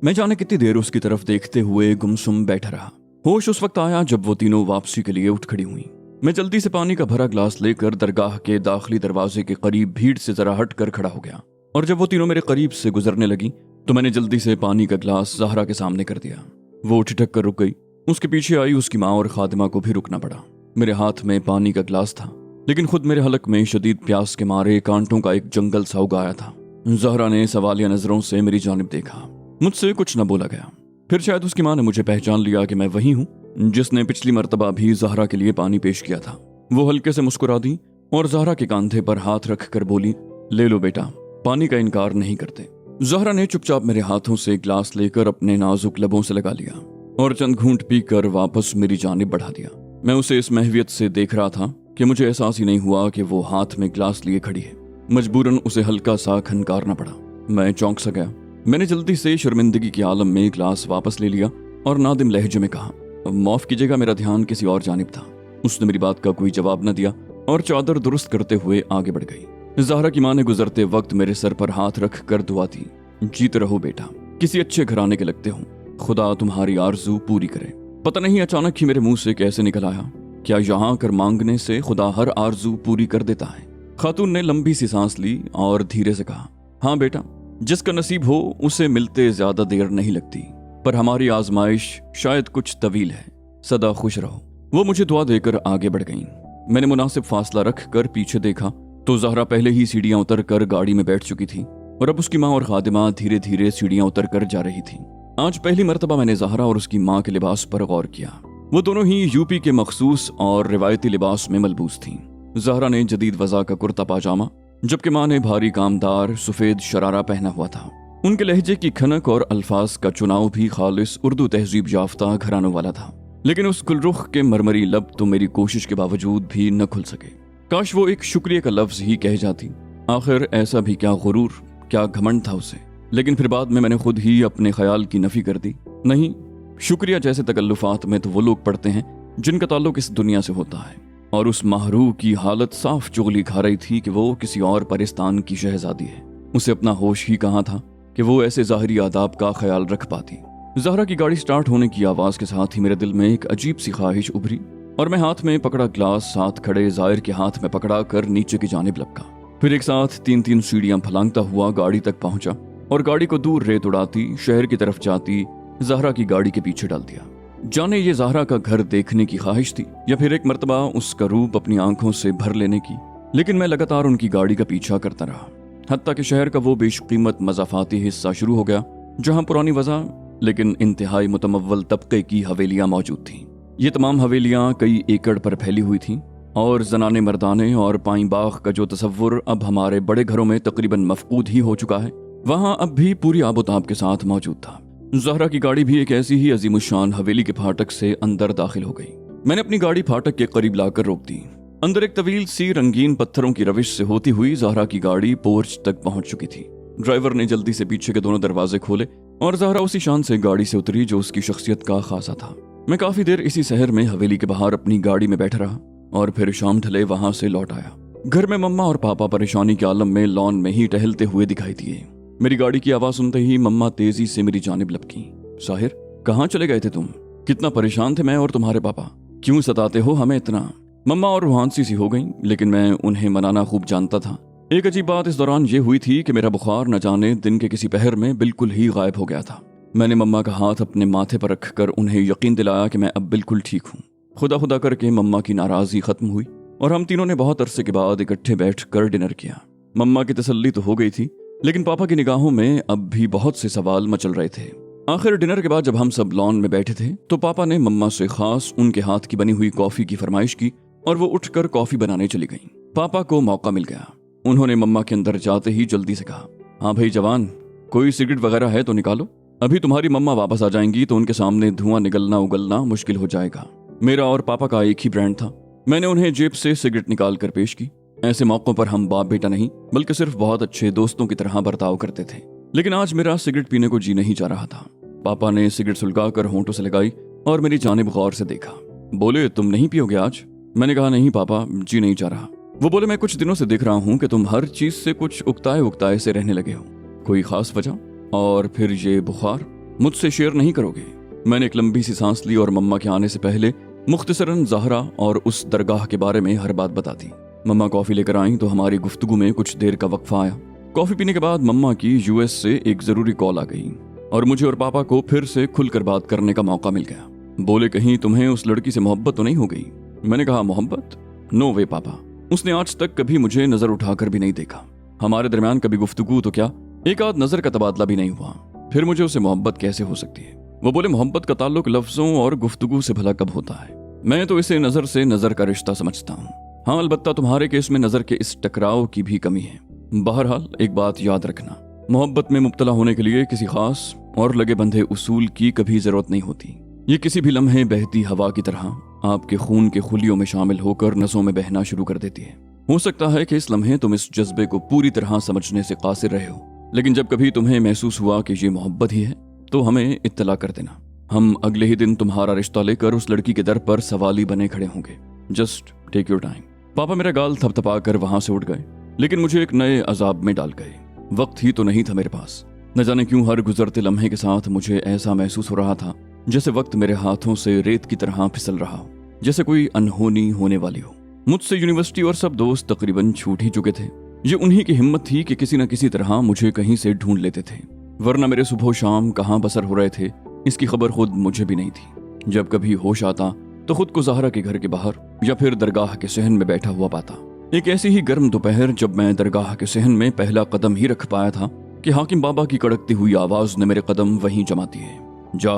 मैं जाने कितनी देर उसकी तरफ देखते हुए गुमसुम बैठा रहा। होश उस वक्त आया जब वो तीनों वापसी के लिए उठ खड़ी हुई। मैं जल्दी से पानी का भरा ग्लास लेकर दरगाह के दाखिली दरवाजे के करीब भीड़ से जरा हट कर खड़ा हो गया, और जब वो तीनों मेरे करीब से गुजरने लगी तो मैंने जल्दी से पानी का ग्लास ज़हरा के सामने कर दिया। वो ठिठक कर रुक गई। उसके पीछे आई उसकी माँ और खादिमा को भी रुकना पड़ा। मेरे हाथ में पानी का ग्लास था, लेकिन खुद मेरे हलक में शदीद प्यास के मारे कांटों का एक जंगल सा उगाया था। ज़हरा ने सवालिया नजरों से मेरी जानिब देखा। मुझसे कुछ न बोला गया। फिर शायद उसकी माँ ने मुझे पहचान लिया कि मैं वही हूँ जिसने पिछली मर्तबा भी ज़हरा के लिए पानी पेश किया था। वो हल्के से मुस्कुरा दी और ज़हरा के कांधे पर हाथ रख कर बोली, ले लो बेटा, पानी का इनकार नहीं करते। ज़हरा ने चुपचाप मेरे हाथों से ग्लास लेकर अपने नाजुक लबों से लगा लिया और चंद घूंट पीकर वापस मेरी जानिब बढ़ा दिया। मैं उसे इस महवियत से देख रहा था कि मुझे एहसास ही नहीं हुआ कि वो हाथ में ग्लास लिए खड़ी है। मजबूरन उसे हल्का सा खनकारना पड़ा। मैं चौंक सा गया। मैंने जल्दी से शर्मिंदगी के आलम में ग्लास वापस ले लिया और नादिम लहजे में कहा, माफ कीजिएगा, मेरा ध्यान किसी और जानिब था। उसने मेरी बात का कोई जवाब न दिया और चादर दुरुस्त करते हुए आगे बढ़ गई। ज़हरा की माँ ने गुजरते वक्त मेरे सर पर हाथ रख कर दुआ दी, जीते रहो बेटा, किसी अच्छे घराने के लगते हो, खुदा तुम्हारी आरज़ू पूरी करे। पता नहीं अचानक ही मेरे मुंह से कैसे निकल आया, क्या यहाँ आकर मांगने से खुदा हर आरज़ू पूरी कर देता है? खातून ने लंबी सी सांस ली और धीरे से कहा, हाँ बेटा, जिसका नसीब हो उसे मिलते ज्यादा देर नहीं लगती, पर हमारी आजमाइश शायद कुछ तवील है। सदा खुश रहो। वो मुझे दुआ देकर आगे बढ़ गईं। मैंने मुनासिब फासला रख कर पीछे देखा तो ज़हरा पहले ही सीढ़ियां उतर कर गाड़ी में बैठ चुकी थी और अब उसकी माँ और खादिमा धीरे धीरे सीढ़ियां उतर कर जा रही थी। आज पहली मर्तबा मैंने ज़हरा और उसकी माँ के लिबास पर गौर किया। वो दोनों ही यूपी के मखसूस और रिवायती लिबास में मलबूस थीं। ज़हरा ने जदीद वज़ा का कुर्ता पाजामा, जबकि माँ ने भारी कामदार सफ़ेद शरारा पहना हुआ था। उनके लहजे की खनक और अल्फाज का चुनाव भी खालिस उर्दू तहजीब याफ्ता घरानों वाला था, लेकिन उस गुलरुख के मरमरी लब तो मेरी कोशिश के बावजूद भी न खुल सके। काश वो एक शुक्रिया का लफ्ज ही कह जाती। आखिर ऐसा भी क्या गुरूर, क्या घमंड था उसे। लेकिन फिर बाद में मैंने खुद ही अपने ख्याल की नफी कर दी। नहीं, शुक्रिया जैसे तकल्लुफात में तो वो लोग पढ़ते हैं जिनका ताल्लुक इस दुनिया से होता है, और उस महरू की हालत साफ चुगली खा रही थी कि वो किसी और परिस्तान की शहजादी है। उसे अपना होश ही कहाँ था कि वो ऐसे ज़ाहिरी आदाब का ख्याल रख पाती। ज़हरा की गाड़ी स्टार्ट होने की आवाज़ के साथ ही मेरे दिल में एक अजीब सी ख्वाहिश उभरी और मैं हाथ में पकड़ा ग्लास साथ खड़े ज़ाहिर के हाथ में पकड़ा कर नीचे की जानिब लपका। फिर एक साथ 3-3 सीढ़ियां फलांगता हुआ गाड़ी तक पहुंचा और गाड़ी को दूर रेत उड़ाती शहर की तरफ जाती ज़हरा की गाड़ी के पीछे डाल दिया। जाने ये ज़हरा का घर देखने की ख्वाहिश थी या फिर एक मर्तबा उसका रूप अपनी आंखों से भर लेने की, लेकिन मैं लगातार उनकी गाड़ी का पीछा करता रहा, हत्ता कि शहर का वो बेशकीमत मज़ाफ़ाती हिस्सा शुरू हो गया जहाँ पुरानी वज़ा लेकिन इंतहाई मुतमव्वल तबके की हवेलियाँ मौजूद थीं। ये तमाम हवेलियाँ कई एकड़ पर फैली हुई थीं और जनाने मर्दाने और पाई बाग का जो तसव्वुर अब हमारे बड़े घरों में तकरीबन मफकूद ही हो चुका है, वहाँ अब भी पूरी आबोताब के साथ मौजूद था। ज़हरा की गाड़ी भी एक ऐसी ही अजीमुशान हवेली के फाटक से अंदर दाखिल हो गई। मैंने अपनी गाड़ी फाटक के करीब लाकर रोक दी। अंदर एक तवील सी रंगीन पत्थरों की रविश से होती हुई ज़हरा की गाड़ी पोर्च तक पहुंच चुकी थी। ड्राइवर ने जल्दी से पीछे के दोनों दरवाजे खोले और ज़हरा उसी शान से गाड़ी से उतरी जो उसकी शख्सियत का खासा था। मैं काफी देर इसी शहर में हवेली के बाहर अपनी गाड़ी में बैठा रहा और फिर शाम ढले वहां से लौट आया। घर में मम्मा और पापा परेशानी के आलम में लॉन में ही टहलते हुए दिखाई दिए। मेरी गाड़ी की आवाज सुनते ही मम्मा तेजी से मेरी जानिब लपकी। साहिर, कहाँ चले गए थे तुम? कितना परेशान थे मैं और तुम्हारे पापा, क्यों सताते हो हमें इतना? मम्मा और रूहानसी सी हो गई, लेकिन मैं उन्हें मनाना खूब जानता था। एक अजीब बात इस दौरान ये हुई थी कि मेरा बुखार न जाने दिन के किसी पहर में बिल्कुल ही गायब हो गया था। मैंने मम्मा का हाथ अपने माथे पर रखकर उन्हें यकीन दिलाया कि मैं अब बिल्कुल ठीक हूँ। खुदा खुदा करके मम्मा की नाराजगी खत्म हुई और हम तीनों ने बहुत अरसे के बाद इकट्ठे बैठकर डिनर किया। मम्मा की तसल्ली तो हो गई थी, लेकिन पापा की निगाहों में अब भी बहुत से सवाल मचल रहे थे। आखिर डिनर के बाद जब हम सब लॉन में बैठे थे तो पापा ने मम्मा से खास उनके हाथ की बनी हुई कॉफी की फरमाइश की और वो उठकर कॉफी बनाने चली गईं। पापा को मौका मिल गया। उन्होंने मम्मा के अंदर जाते ही जल्दी से कहा, हाँ भाई जवान, कोई सिगरेट वगैरह है तो निकालो, अभी तुम्हारी मम्मा वापस आ जाएंगी तो उनके सामने धुआं निकलना उगलना मुश्किल हो जाएगा। मेरा और पापा का एक ही ब्रांड था। मैंने उन्हें जेब से सिगरेट निकाल कर पेश की। ऐसे मौकों पर हम बाप बेटा नहीं बल्कि सिर्फ बहुत अच्छे दोस्तों की तरह बर्ताव करते थे, लेकिन आज मेरा सिगरेट पीने को जी नहीं जा रहा था। पापा ने सिगरेट सुलगा कर होंठों से लगाई और मेरी जानिब गौर से देखा। बोले, तुम नहीं पियोगे आज? मैंने कहा, नहीं पापा, जी नहीं जा रहा। वो बोले, मैं कुछ दिनों से देख रहा हूँ कि तुम हर चीज से कुछ उकताए उकताए से रहने लगे हो, कोई खास वजह? और फिर ये बुखार? मुझसे शेयर नहीं करोगे? मैंने एक लंबी सी सांस ली और मम्मा के आने से पहले मुख्तसरन ज़हरा और उस दरगाह के बारे में हर बात बता दी। मम्मा कॉफ़ी लेकर आईं तो हमारी गुफ्तगू में कुछ देर का वक्फा आया। कॉफ़ी पीने के बाद मम्मा की यूएस से एक ज़रूरी कॉल आ गई और मुझे और पापा को फिर से खुलकर बात करने का मौका मिल गया। बोले, कहीं तुम्हें उस लड़की से मोहब्बत तो नहीं हो गई? मैंने कहा, मोहब्बत? नो वे पापा, उसने आज तक कभी मुझे नज़र उठाकर भी नहीं देखा। हमारे दरमियान कभी गुफ्तगू तो क्या, एक आध नज़र का तबादला भी नहीं हुआ, फिर मुझे उससे मोहब्बत कैसे हो सकती है? वो बोले, मोहब्बत का ताल्लुक लफ्ज़ों और गुफ्तगू से भला कब होता है? मैं तो इसे नज़र से नज़र का रिश्ता समझता हूँ। हाँ, अलबत्ता तुम्हारे केस में नज़र के इस टकराव की भी कमी है। बहरहाल एक बात याद रखना, मोहब्बत में मुब्तला होने के लिए किसी खास और लगे बंधे उसूल की कभी ज़रूरत नहीं होती। ये किसी भी लम्हे बहती हवा की तरह आपके खून के खुलियों में शामिल होकर नसों में बहना शुरू कर देती है। हो सकता है कि इस लम्हे तुम इस जज्बे को पूरी तरह समझने से कासिर रहे हो, लेकिन जब कभी तुम्हें महसूस हुआ कि ये मोहब्बत ही है तो हमें इत्तला कर देना। हम अगले ही दिन तुम्हारा रिश्ता लेकर उस लड़की के दर पर सवाली बने खड़े होंगे। Just take your time. पापा मेरा गाल थपथपा कर वहां से उठ गए, लेकिन मुझे एक नए अजाब में डाल गए। वक्त ही तो नहीं था मेरे पास। न जाने क्यों हर गुजरते लम्हे के साथ मुझे ऐसा महसूस हो रहा था जैसे वक्त मेरे हाथों से रेत की तरह फिसल रहा हो, जैसे कोई अनहोनी होने वाली हो। मुझसे यूनिवर्सिटी और सब दोस्त तकरीबन छूट ही चुके थे। ये उन्हीं की हिम्मत थी कि किसी न किसी तरह मुझे कहीं से ढूंढ लेते थे, वरना मेरे सुबह शाम कहाँ बसर हो रहे थे इसकी खबर खुद मुझे भी नहीं थी। जब कभी होश आता तो खुद को ज़हरा के घर के बाहर या फिर दरगाह के सहन में बैठा हुआ पाता। एक ऐसी ही गर्म दोपहर जब मैं दरगाह के सहन में पहला कदम ही रख पाया था कि हाकिम बाबा की कड़कती हुई आवाज ने मेरे कदम वहीं जमा दिए। जा,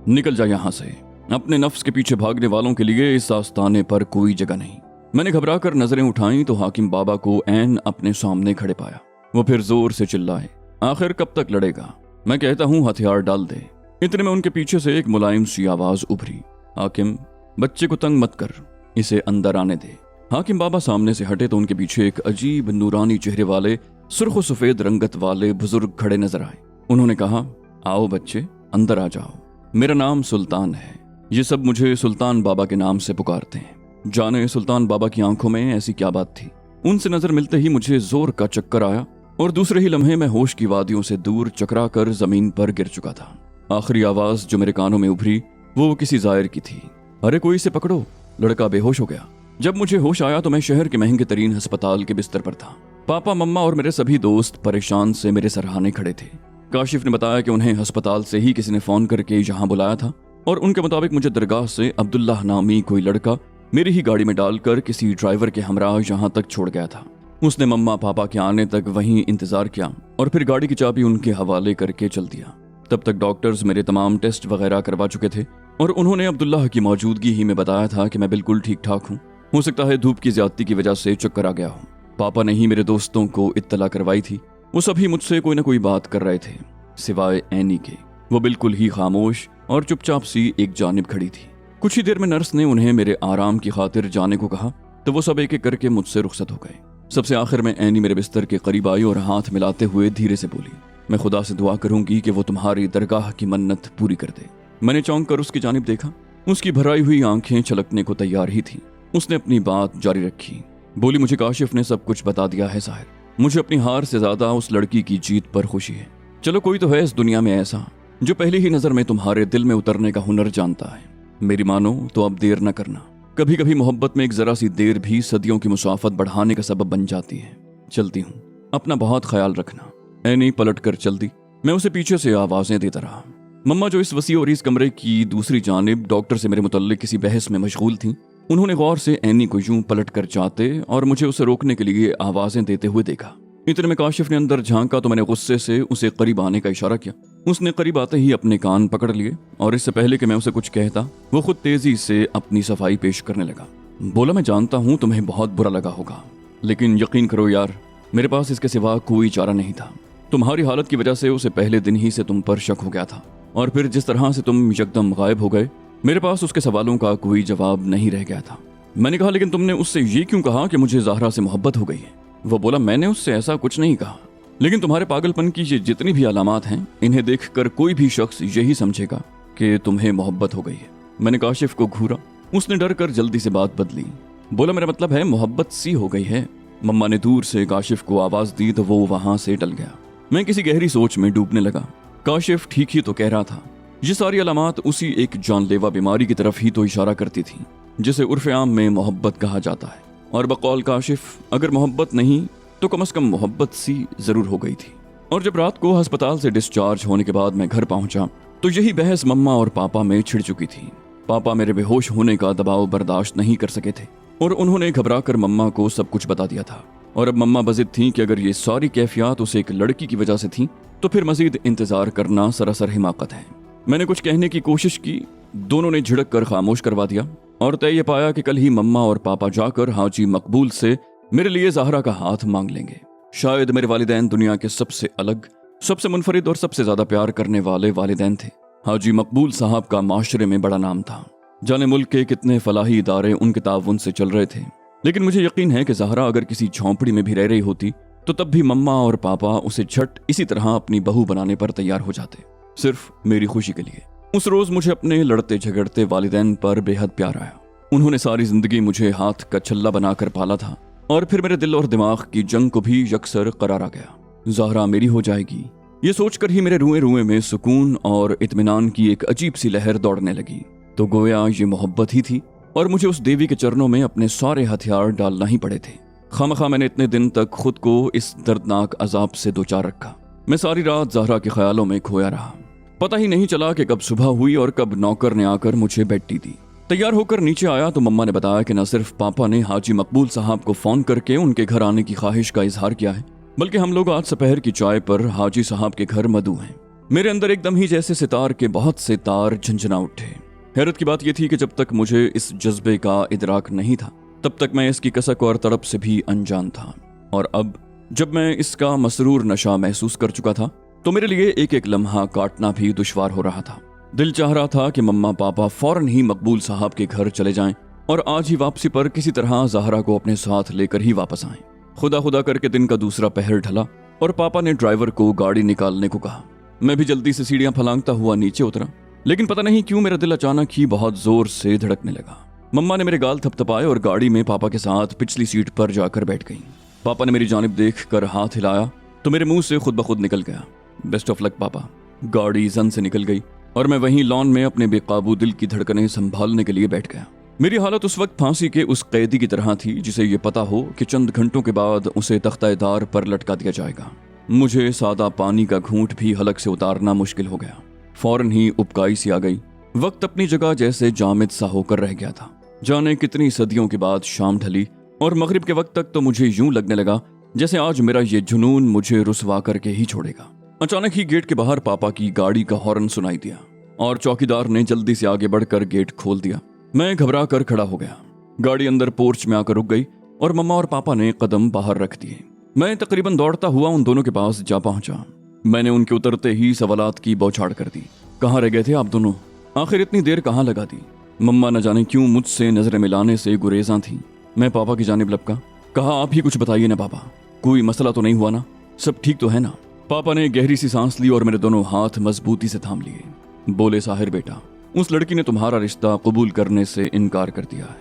निकल जा यहाँ से। अपने नफ्स के पीछे भागने वालों के लिए इस आस्ताने पर कोई जगह नहीं। मैंने घबरा कर नजरें उठाई तो हाकिम बाबा को ऐन अपने सामने खड़े पाया। वो फिर जोर से चिल्लाए, आखिर कब तक लड़ेगा? मैं कहता हूँ हथियार डाल दे। इतने में उनके पीछे से एक मुलायम सी आवाज उभरी, हाकिम, बच्चे को तंग मत कर, इसे अंदर आने दे। हाकिम बाबा सामने से हटे तो उनके पीछे एक अजीब नूरानी चेहरे वाले सुर्ख सफेद रंगत वाले बुजुर्ग खड़े नजर आए। उन्होंने कहा, आओ बच्चे, अंदर आ जाओ। मेरा नाम सुल्तान है। ये सब मुझे सुल्तान बाबा के नाम से पुकारते हैं। जाने सुल्तान बाबा की आंखों में ऐसी क्या बात थी, उनसे नजर मिलते ही मुझे जोर का चक्कर आया और दूसरे ही लम्हे में होश की वादियों से दूर चकरा कर जमीन पर गिर चुका था। आखिरी आवाज जो मेरे कानों में उभरी वो किसी जायर की थी, अरे कोई इसे पकड़ो। लड़का बेहोश हो गया। जब मुझे होश आया तो मैं शहर के महंगे तरीन अस्पताल के बिस्तर पर था। पापा, मम्मा और मेरे सभी दोस्त परेशान से मेरे सराहने खड़े थे। काशिफ ने बताया कि उन्हें अस्पताल से ही किसी ने फोन करके यहाँ बुलाया था और उनके मुताबिक मुझे दरगाह से अब्दुल्लाह नामी कोई लड़का मेरी ही गाड़ी में डालकर किसी ड्राइवर के हमरा यहाँ तक छोड़ गया था। उसने मम्मा पापा के आने तक वहीं इंतजार किया और फिर गाड़ी की चाबी उनके हवाले करके चल दिया। तब तक डॉक्टर्स मेरे तमाम टेस्ट वगैरह करवा चुके थे और उन्होंने अब्दुल्लाह की मौजूदगी ही में बताया था कि मैं बिल्कुल ठीक ठाक हूँ। हो सकता है धूप की ज्यादती की वजह से चक्कर आ गया हूँ। पापा ने ही मेरे दोस्तों को इत्तला करवाई थी। वो सभी मुझसे कोई न कोई बात कर रहे थे, सिवाय एनी के। वो बिल्कुल ही खामोश और चुपचाप सी एक जानिब खड़ी थी। कुछ ही देर में नर्स ने उन्हें मेरे आराम की खातिर जाने को कहा तो वो सब एक एक करके मुझसे रुखसत हो गए। सबसे आखिर में एनी मेरे बिस्तर के करीब आई और हाथ मिलाते हुए धीरे से बोली, मैं खुदा से दुआ करूंगी कि वो तुम्हारी दरगाह की मन्नत पूरी कर दे। मैंने चौंक कर उसकी जानिब देखा। उसकी भराई हुई आंखें छलकने को तैयार ही थी। उसने अपनी बात जारी रखी, बोली, मुझे काशिफ ने सब कुछ बता दिया है साहिर। मुझे अपनी हार से ज्यादा उस लड़की की जीत पर खुशी है। चलो, कोई तो है इस दुनिया में ऐसा जो पहली ही नजर में तुम्हारे दिल में उतरने का हुनर जानता है। मेरी मानो तो अब देर न करना। कभी कभी मोहब्बत में एक जरा सी देर भी सदियों की मुसाफत बढ़ाने का सबब बन जाती है। चलती हूँ, अपना बहुत ख्याल रखना। ऐनी पलट कर चल दी। मैं उसे पीछे से आवाजें देता रहा। मम्मा जो इस वसी और इस कमरे की दूसरी जानिब डॉक्टर से मेरे मुतल्लिक किसी बहस में मशगूल थी, उन्होंने गौर से ऐनी को यूं पलट कर जाते और मुझे उसे रोकने के लिए आवाजें देते हुए देखा। इतने में काशिफ ने अंदर झांका तो मैंने गुस्से से उसे करीब आने का इशारा किया। उसने करीब आते ही अपने कान पकड़ लिए और इससे पहले कि मैं उसे कुछ कहता वो खुद तेजी से अपनी सफाई पेश करने लगा। बोला, मैं जानता हूँ तुम्हें बहुत बुरा लगा होगा, लेकिन यकीन करो यार, मेरे पास इसके सिवा कोई चारा नहीं था। तुम्हारी हालत की वजह से उसे पहले दिन ही से तुम पर शक हो गया था और फिर जिस तरह से तुम यकदम गायब हो गए, मेरे पास उसके सवालों का कोई जवाब नहीं रह गया था। मैंने कहा, लेकिन तुमने उससे ये क्यों कहा कि मुझे ज़हरा से मोहब्बत हो गई है? वो बोला, मैंने उससे ऐसा कुछ नहीं कहा, लेकिन तुम्हारे पागलपन की ये जितनी भी अलामात हैं, इन्हें देखकर कोई भी शख्स यही समझेगा कि तुम्हें मोहब्बत हो गई है। मैंने काशिफ को घूरा। उसने डर कर जल्दी से बात बदली। बोला, मेरा मतलब है मोहब्बत सी हो गई है। मम्मा ने दूर से काशिफ को आवाज दी तो वो वहां से टल गया। मैं किसी गहरी सोच में डूबने लगा। काशिफ ठीक ही तो कह रहा था। ये सारी अलामात उसी एक जानलेवा बीमारी की तरफ ही तो इशारा करती थी जिसे उर्फ आम में मोहब्बत कहा जाता है। और बकौल काशिफ, अगर मोहब्बत नहीं तो कम से कम मोहब्बत सी जरूर हो गई थी। और जब रात को अस्पताल से डिस्चार्ज होने के बाद मैं घर पहुंचा तो यही बहस मम्मा और पापा में छिड़ चुकी थी। पापा मेरे बेहोश होने का दबाव बर्दाश्त नहीं कर सके थे और उन्होंने घबराकर मम्मा को सब कुछ बता दिया था। और अब मम्मा बजिद थी कि अगर ये सारी कैफियत उसे एक लड़की की वजह से थी तो फिर मजीद इंतजार करना सरासर हिमाकत है। मैंने कुछ कहने की कोशिश की, दोनों ने झिड़क कर खामोश करवा दिया और तय ये पाया कि कल ही मम्मा और पापा जाकर हाजी मकबूल से मेरे लिए ज़हरा का हाथ मांग लेंगे। शायद मेरे वालिदैन दुनिया के सबसे अलग, सबसे मुनफरिद और सबसे ज्यादा प्यार करने वाले वालिदैन थे। हाजी मकबूल साहब का माशरे में बड़ा नाम था। जाने मुल्क के कितने फलाही इदारे उनके ताउन से चल रहे थे, लेकिन मुझे यकीन है कि ज़हरा अगर किसी झोंपड़ी में भी रह रही होती तो तब भी मम्मा और पापा उसे झट इसी तरह अपनी बहू बनाने पर तैयार हो जाते, सिर्फ मेरी खुशी के लिए। उस रोज मुझे अपने लड़ते झगड़ते वालिदैन पर बेहद प्यार आया। उन्होंने सारी जिंदगी मुझे हाथ का छल्ला बनाकर पाला था और फिर मेरे दिल और दिमाग की जंग को भी यकसर करार आ गया। ज़हरा मेरी हो जाएगी, ये सोचकर ही मेरे रुएं रुएं में सुकून और इत्मीनान की एक अजीब सी लहर दौड़ने लगी। तो गोया ये मोहब्बत ही थी और मुझे उस देवी के चरणों में अपने सारे हथियार डालना ही पड़े थे। खामखा मैंने इतने दिन तक खुद को इस दर्दनाक अजाब से दो चार रखा। मैं सारी रात ज़हरा के ख्यालों में खोया रहा। पता ही नहीं चला कि कब सुबह हुई और कब नौकर ने आकर मुझे बेड्डी दी। तैयार होकर नीचे आया तो मम्मा ने बताया कि न सिर्फ पापा ने हाजी मकबूल साहब को फोन करके उनके घर आने की ख्वाहिश का इजहार किया है, बल्कि हम लोग आज दोपहर की चाय पर हाजी साहब के घर मधु हैं। मेरे अंदर एकदम ही जैसे सितार के बहुत से तार झंझना उठे। हैरत की बात यह थी कि जब तक मुझे इस जज्बे का इदराक नहीं था तब तक मैं इसकी कसक और तड़प से भी अनजान था। और अब जब मैं इसका मसरूर नशा महसूस कर चुका था तो मेरे लिए एक एक लम्हा काटना भी दुश्वार हो रहा था। दिल चाह रहा था कि मम्मा पापा फौरन ही मकबूल साहब के घर चले जाएं और आज ही वापसी पर किसी तरह ज़हरा को अपने साथ लेकर ही वापस आएं। खुदा खुदा करके दिन का दूसरा पहर ढला और पापा ने ड्राइवर को गाड़ी निकालने को कहा। मैं भी जल्दी से सीढ़ियां फलांगता हुआ नीचे उतरा, लेकिन पता नहीं क्यों मेरा दिल अचानक ही बहुत जोर से धड़कने लगा। मम्मा ने मेरे गाल थपथपाए और गाड़ी में पापा के साथ पिछली सीट पर जाकर बैठ गई। पापा ने मेरी जानिब देखकर हाथ हिलाया तो मेरे मुंह से खुद ब खुद निकल गया, बेस्ट ऑफ लक पापा। गाड़ी जन से निकल गई और मैं वहीं लॉन में अपने बेकाबू दिल की धड़कनें संभालने के लिए बैठ गया। मेरी हालत उस वक्त फांसी के उस कैदी की तरह थी जिसे ये पता हो कि चंद घंटों के बाद उसे तख्ता-ए-दार पर लटका दिया जाएगा। मुझे सादा पानी का घूंट भी हलक से उतारना मुश्किल हो गया। फौरन ही उबकाई सी आ गई। वक्त अपनी जगह जैसे जामिद सा होकर रह गया था। जाने कितनी सदियों के बाद शाम ढली और मगरिब के वक्त तक तो मुझे यूं लगने लगा जैसे आज मेरा ये जुनून मुझे रुसवा करके ही छोड़ेगा। अचानक ही गेट के बाहर पापा की गाड़ी का हॉर्न सुनाई दिया और चौकीदार ने जल्दी से आगे बढ़कर गेट खोल दिया। मैं घबरा कर खड़ा हो गया। गाड़ी अंदर पोर्च में आकर रुक गई और मम्मा और पापा ने कदम बाहर रख दिए। मैं तकरीबन दौड़ता हुआ उन दोनों के पास जा पहुंचा। मैंने उनके उतरते ही सवालात की बौछार कर दी। कहाँ रह गए थे आप दोनों? आखिर इतनी देर कहाँ लगा दी? मम्मा न जाने क्यों मुझसे नजरें मिलाने से गुरेजा थी। मैं पापा की जानिब लपका। कहा आप ही कुछ बताइए ना पापा, कोई मसला तो नहीं हुआ ना? सब ठीक तो है ना? पापा ने गहरी सी सांस ली और मेरे दोनों हाथ मजबूती से थाम लिए। बोले, साहिर बेटा, उस लड़की ने तुम्हारा रिश्ता कबूल करने से इनकार कर दिया है।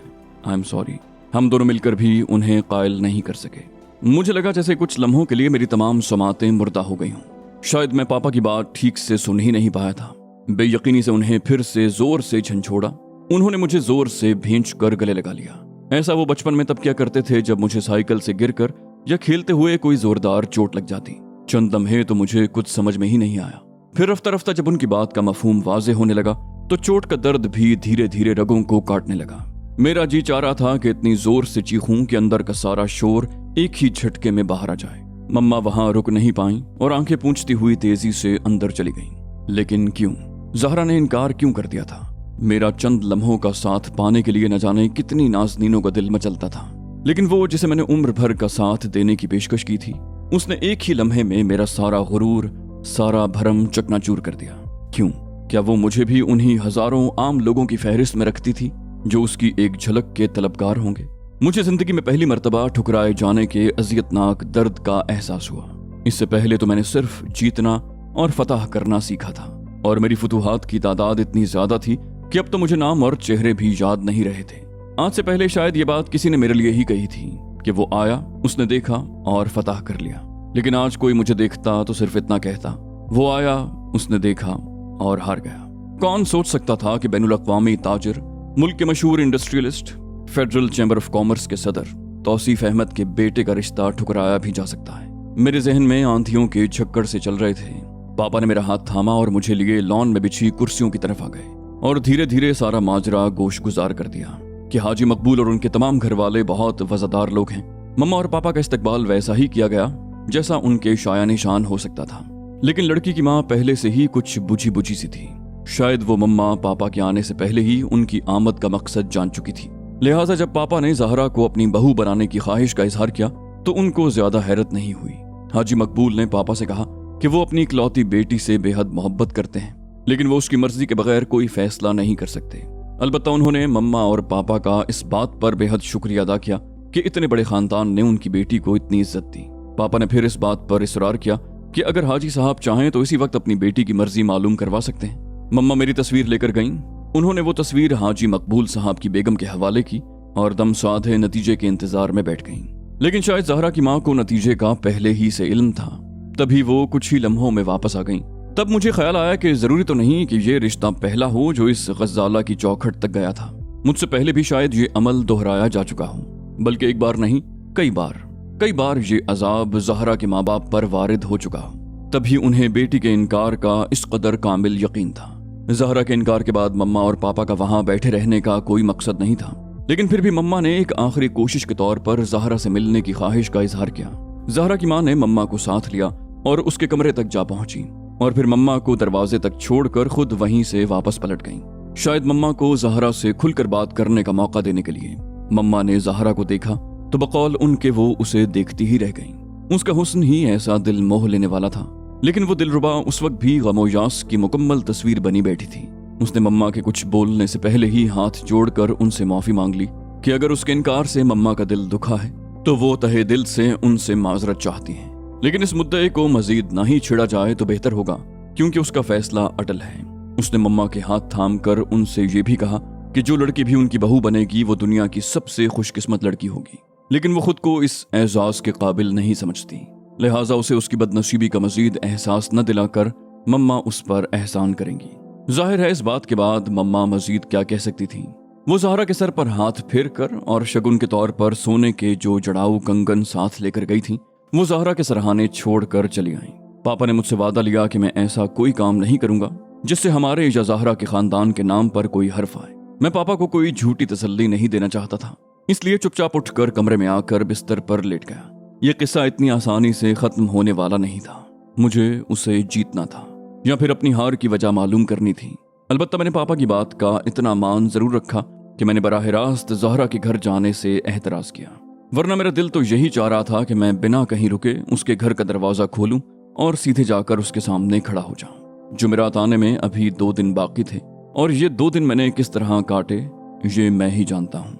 I am sorry. हम दोनों मिलकर भी उन्हें कायल नहीं कर सके। मुझे लगा जैसे कुछ लम्हों के लिए मेरी तमाम समातें मुर्दा हो गई हूँ। शायद मैं पापा की बात ठीक से सुन ही नहीं पाया था। बेयकीनी से उन्हें फिर से जोर से झंझोड़ा। उन्होंने मुझे जोर से भींच कर गले लगा लिया। ऐसा वो बचपन में तब क्या करते थे जब मुझे साइकिल से गिरकर या खेलते हुए कोई जोरदार चोट लग जाती। चंद लम्हे तो मुझे कुछ समझ में ही नहीं आया। फिर रफ्ता रफ्ता जब उनकी बात का मफहूम वाजे होने लगा तो चोट का दर्द भी धीरे धीरे रगों को काटने लगा। मेरा जी चाह रहा था कि इतनी जोर से चीखूं कि अंदर का सारा शोर एक ही झटके में बाहर आ जाए। मम्मा वहां रुक नहीं पाई और आंखें पूंछती हुई तेजी से अंदर चली गईं। लेकिन क्यों? ज़हरा ने इनकार क्यों कर दिया था? मेरा चंद लम्हों का साथ पाने के लिए न जाने कितनी नाज़नीनों का दिल मचलता था। लेकिन वो जिसे मैंने उम्र भर का साथ देने की पेशकश की थी, उसने एक ही लम्हे में मेरा सारा गुरूर, सारा भरम चकनाचूर कर दिया। क्यों? क्या वो मुझे भी उन्हीं हजारों आम लोगों की फहरिस्त में रखती थी जो उसकी एक झलक के तलबगार होंगे? मुझे जिंदगी में पहली मर्तबा ठुकराए जाने के अजियतनाक दर्द का एहसास हुआ। इससे पहले तो मैंने सिर्फ जीतना और फतह करना सीखा था और मेरी फुतूहात की तादाद इतनी ज्यादा थी कि अब तो मुझे नाम और चेहरे भी याद नहीं रहे थे। आज से पहले शायद ये बात किसी ने मेरे लिए ही कही थी कि वो आया, उसने देखा और फतह कर लिया। लेकिन आज कोई मुझे देखता तो सिर्फ इतना कहता, वो आया, उसने देखा और हार गया। कौन सोच सकता था कि बैनुल अक़वामी ताजिर, मुल्क के मशहूर industrialist, federal chamber of commerce के सदर तौसीफ अहमद के बेटे का रिश्ता ठुकराया भी जा सकता है। मेरे जहन में आंधियों के झक्कड़ से चल रहे थे। पापा ने मेरा हाथ थामा और मुझे लिए लॉन में बिछी कुर्सियों की तरफ आ गए और धीरे धीरे सारा माजरा गोश गुजार कर दिया कि हाजी मकबूल और उनके तमाम घर वाले बहुत वफादार लोग हैं। मम्मा और पापा का इस्तकबाल वैसा ही किया गया जैसा उनके शाया निशान हो सकता था, लेकिन लड़की की माँ पहले से ही कुछ बुझी बुझी सी थी। शायद वो मम्मा पापा के आने से पहले ही उनकी आमद का मकसद जान चुकी थी। लिहाजा जब पापा ने ज़हरा को अपनी बहू बनाने की ख्वाहिश का इजहार किया तो उनको ज्यादा हैरत नहीं हुई। हाजी मकबूल ने पापा से कहा कि वो अपनी इकलौती बेटी से बेहद मोहब्बत करते हैं, लेकिन वो उसकी मर्जी के बगैर कोई फैसला नहीं कर सकते। अलबत्ता उन्होंने मम्मा और पापा का इस बात पर बेहद शुक्रिया अदा किया कि इतने बड़े खानदान ने उनकी बेटी को इतनी इज्जत दी। पापा ने फिर इस बात पर इसरार किया कि अगर हाजी साहब चाहें तो इसी वक्त अपनी बेटी की मर्जी मालूम करवा सकते हैं। मम्मा मेरी तस्वीर लेकर गईं। उन्होंने वो तस्वीर हाजी मकबूल साहब की बेगम के हवाले की और दम साधे नतीजे के इंतजार में बैठ गईं। लेकिन शायद ज़हरा की माँ को नतीजे का पहले ही से इल्म था, तभी वो कुछ ही लम्हों में वापस आ गईं। तब मुझे ख्याल आया कि जरूरी तो नहीं कि ये रिश्ता पहला हो जो इस गज़ाला की चौखट तक गया था। मुझसे पहले भी शायद ये अमल दोहराया जा चुका हो, बल्कि एक बार नहीं कई बार ये अजाब ज़हरा के माँ बाप पर वारिद हो चुका हो। तभी उन्हें बेटी के इनकार का इस कदर कामिल यकीन था। ज़हरा के इनकार के बाद मम्मा और पापा का वहां बैठे रहने का कोई मकसद नहीं था, लेकिन फिर भी मम्मा ने एक आखिरी कोशिश के तौर पर ज़हरा से मिलने की ख्वाहिश का इजहार किया। ज़हरा की माँ ने मम्मा को साथ लिया और उसके कमरे तक जा पहुंची और फिर मम्मा को दरवाजे तक छोड़कर खुद वहीं से वापस पलट गईं। शायद मम्मा को ज़हरा से खुलकर बात करने का मौका देने के लिए। मम्मा ने ज़हरा को देखा तो बकौल उनके वो उसे देखती ही रह गईं। उसका हुस्न ही ऐसा दिल मोह लेने वाला था, लेकिन वो दिलरुबा उस वक्त भी गमोयास की मुकम्मल तस्वीर बनी बैठी थी। उसने मम्मा के कुछ बोलने से पहले ही हाथ जोड़कर उनसे माफी मांग ली कि अगर उसके इनकार से मम्मा का दिल दुखा है तो वो तहे दिल से उनसे माजरत चाहती हैं, लेकिन इस मुद्दे को मजीद ना ही छिड़ा जाए तो बेहतर होगा, क्योंकि उसका फैसला अटल है। उसने मम्मा के हाथ थाम कर उनसे ये भी कहा कि जो लड़की भी उनकी बहू बनेगी वो दुनिया की सबसे खुशकिस्मत लड़की होगी, लेकिन वो खुद को इस एजाज के काबिल नहीं समझती। लिहाजा उसे उसकी बदनसीबी का मजीद एहसास न दिलाकर मम्मा उस पर एहसान करेंगी। जाहिर है इस बात के बाद मम्मा मजीद क्या कह सकती थी। वो ज़हरा के सर पर हाथ फेर कर और शगुन के तौर पर सोने के जो जड़ाऊ कंगन साथ लेकर गई थी वो ज़हरा के सरहाने छोड़कर चली आईं। पापा ने मुझसे वादा लिया कि मैं ऐसा कोई काम नहीं करूंगा जिससे हमारे या ज़हरा के खानदान के नाम पर कोई हर्फ आए। मैं पापा को कोई झूठी तसल्ली नहीं देना चाहता था, इसलिए चुपचाप उठकर कमरे में आकर बिस्तर पर लेट गया। यह किस्सा इतनी आसानी से खत्म होने वाला नहीं था। मुझे उसे जीतना था या फिर अपनी हार की वजह मालूम करनी थी। अलबत्ता मैंने पापा की बात का इतना मान जरूर रखा कि मैंने बराह रास्त ज़हरा के घर जाने से एहतराज किया, वरना मेरा दिल तो यही चाह रहा था कि मैं बिना कहीं रुके उसके घर का दरवाजा खोलूं और सीधे जाकर उसके सामने खड़ा हो जाऊं। जुमेरात आने में अभी 2 दिन बाकी थे और ये 2 दिन मैंने किस तरह काटे ये मैं ही जानता हूं।